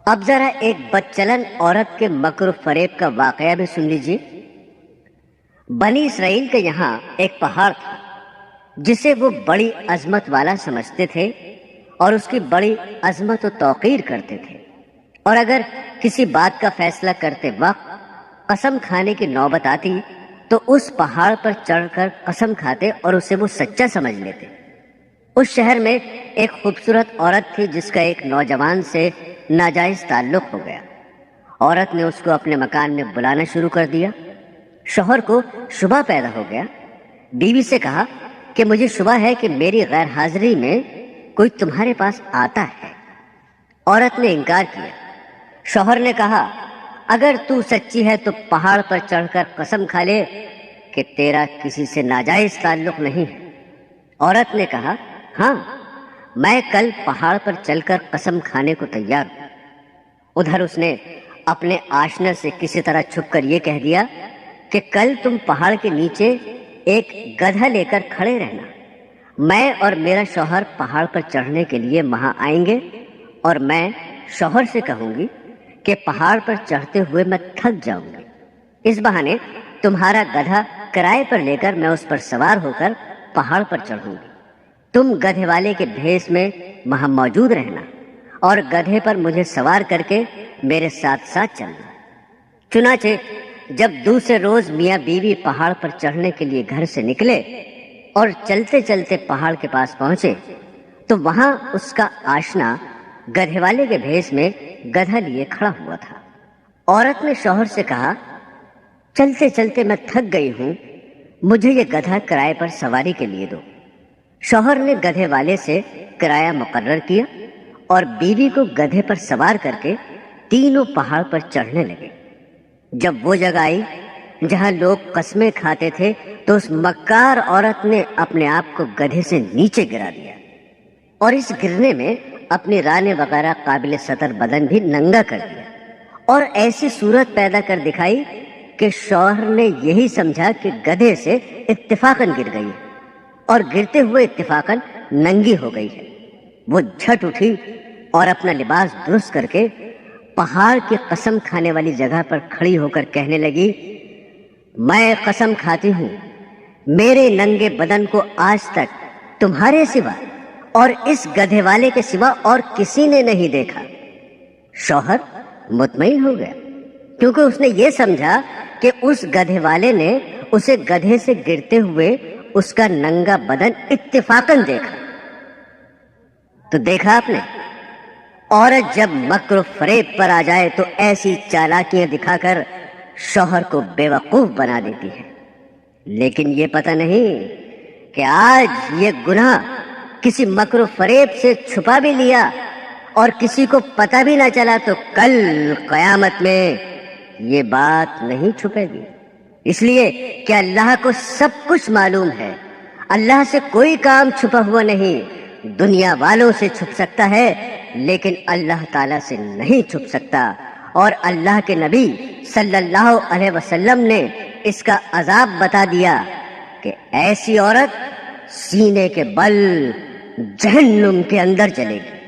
اب ذرا ایک بدچلن عورت کے مکر و فریب کا واقعہ بھی سن لیجیے۔ بنی اسرائیل کے یہاں ایک پہاڑ تھا جسے وہ بڑی عظمت والا سمجھتے تھے اور اس کی بڑی عظمت و توقیر کرتے تھے، اور اگر کسی بات کا فیصلہ کرتے وقت قسم کھانے کی نوبت آتی تو اس پہاڑ پر چڑھ کر قسم کھاتے اور اسے وہ سچا سمجھ لیتے۔ اس شہر میں ایک خوبصورت عورت تھی جس کا ایک نوجوان سے ناجائز تعلق ہو گیا۔ عورت نے اس کو اپنے مکان میں بلانا شروع کر دیا۔ شوہر کو شبہ پیدا ہو گیا۔ بیوی سے کہا کہ مجھے شبہ ہے کہ میری غیر حاضری میں کوئی تمہارے پاس آتا ہے۔ عورت نے انکار کیا۔ شوہر نے کہا اگر تو سچی ہے تو پہاڑ پر چڑھ کر قسم کھا لے کہ تیرا کسی سے ناجائز تعلق نہیں ہے۔ عورت نے کہا ہاں، میں کل پہاڑ پر چل کر قسم کھانے کو تیار ہوں۔ ادھر اس نے اپنے آشنا سے کسی طرح چھپ کر یہ کہہ دیا کہ کل تم پہاڑ کے نیچے ایک گدھا لے کر کھڑے رہنا، میں اور میرا شوہر پہاڑ پر چڑھنے کے لیے وہاں آئیں گے، اور میں شوہر سے کہوں گی کہ پہاڑ پر چڑھتے ہوئے میں تھک جاؤں گی، اس بہانے تمہارا گدھا کرائے پر لے کر میں اس پر سوار ہو کر پہاڑ پر چڑھوں گی۔ تم گدھے والے کے بھیس میں وہاں موجود رہنا اور گدھے پر مجھے سوار کر کے میرے ساتھ ساتھ چلنا۔ چنانچہ جب دوسرے روز میاں بیوی پہاڑ پر چڑھنے کے لیے گھر سے نکلے اور چلتے چلتے پہاڑ کے پاس پہنچے تو وہاں اس کا آشنا گدھے والے کے بھیس میں گدھا لیے کھڑا ہوا تھا۔ عورت نے شوہر سے کہا چلتے چلتے میں تھک گئی ہوں، مجھے یہ گدھا کرائے پر سواری کے لیے دو۔ شوہر نے گدھے والے سے کرایہ مقرر کیا اور بیوی کو گدھے پر سوار کر کے تینوں پہاڑ پر چڑھنے لگے۔ جب وہ جگہ آئی جہاں لوگ قسمیں کھاتے تھے تو اس مکار عورت نے اپنے آپ کو گدھے سے نیچے گرا دیا اور اس گرنے میں اپنی رانے وغیرہ قابل سطر بدن بھی ننگا کر دیا، اور ایسی صورت پیدا کر دکھائی کہ شوہر نے یہی سمجھا کہ گدھے سے اتفاقاً گر گئی اور گرتے ہوئے اتفاقاً ننگی ہو گئی ہے۔ وہ جھٹ اٹھی اور اپنا لباس درست کر کے پہاڑ کی قسم کھانے والی جگہ پر کھڑی ہو کر کہنے لگی میں قسم کھاتی ہوں میرے ننگے بدن کو آج تک تمہارے سوا اور اس گدھے والے کے سوا اور کسی نے نہیں دیکھا۔ شوہر مطمئن ہو گیا کیونکہ اس نے یہ سمجھا کہ اس گدھے والے نے اسے گدھے سے گرتے ہوئے اس کا ننگا بدن اتفاقاً دیکھا۔ تو دیکھا آپ نے، عورت جب مکر و فریب پر آ جائے تو ایسی چالاکیاں دکھا کر شوہر کو بیوقوف بنا دیتی ہے، لیکن یہ پتہ نہیں کہ آج یہ گناہ کسی مکر و فریب سے چھپا بھی لیا اور کسی کو پتہ بھی نہ چلا تو کل قیامت میں یہ بات نہیں چھپے گی، اس لیے کہ اللہ کو سب کچھ معلوم ہے۔ اللہ سے کوئی کام چھپا ہوا نہیں، دنیا والوں سے چھپ سکتا ہے لیکن اللہ تعالیٰ سے نہیں چھپ سکتا، اور اللہ کے نبی صلی اللہ علیہ وسلم نے اس کا عذاب بتا دیا کہ ایسی عورت سینے کے بل جہنم کے اندر چلے گی۔